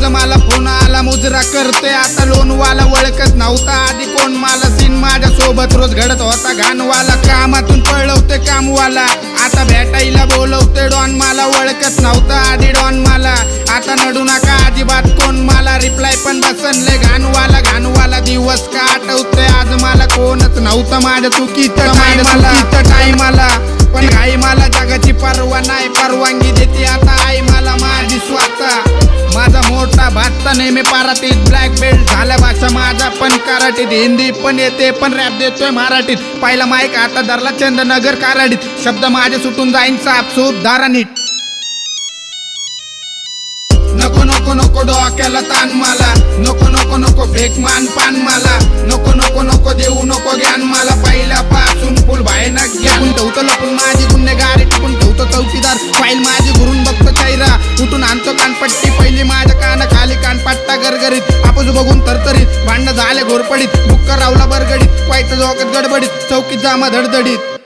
आज मला फोन आला मुजरा करते आता लोनवाला, ओळखत नव्हता आधी कोण मला, सीन माझ्या सोबत रोज घडत होता घाणवाला, कामातून पळवते कामवाला, आता भेटायला बोलवते डॉन मला, ओळखत नव्हता आधी डॉन मला, आता नडू नका अजिबात कोण मला, रिप्लाय पण बसनले घाणवाला, घाणवाला दिवस का आठवते आज मला, कोणच नव्हतं माझ्या चुकीचं टाईमाला, पण घाई मला जगाची परवा नाही, परवानगी देते आता आई मला माझी स्वतः, माझा मोठा भात नेहमी पाराटीत, ब्लॅक बेल्ट झाला भाषा माझा पण कराटीत, हिंदी पण येते पण रॅप देतोय मराठीत, पहिला माईक आता धरला चंदनगर कराडीत, शब्द माझे सुटून जाईन सापसूप दारा नीट, नको नको नको डोक्याला ताण मला, नको नको नको फेक मान पान मला, नको नको नको देऊ नको ज्ञान मला, पहिल्यापासून फुल भयानक ज्ञान ठेवतो लपून माझी गुन्हेगारी, टिपून ठेवतो चौकीदार, फाईल माझी घुरून बघतो चेहरा, उठून आणतो कानपट्टी पहिली माझ्या कानाखाली, कानपट्टा गरगरीत, आपूस बघून तरतरीत, भांडणं झाले घोरपडीत, बुक्का रावला बरगडीत, वाईट डोक्यात गडबडीत, चौकीत जामा धडधडीत.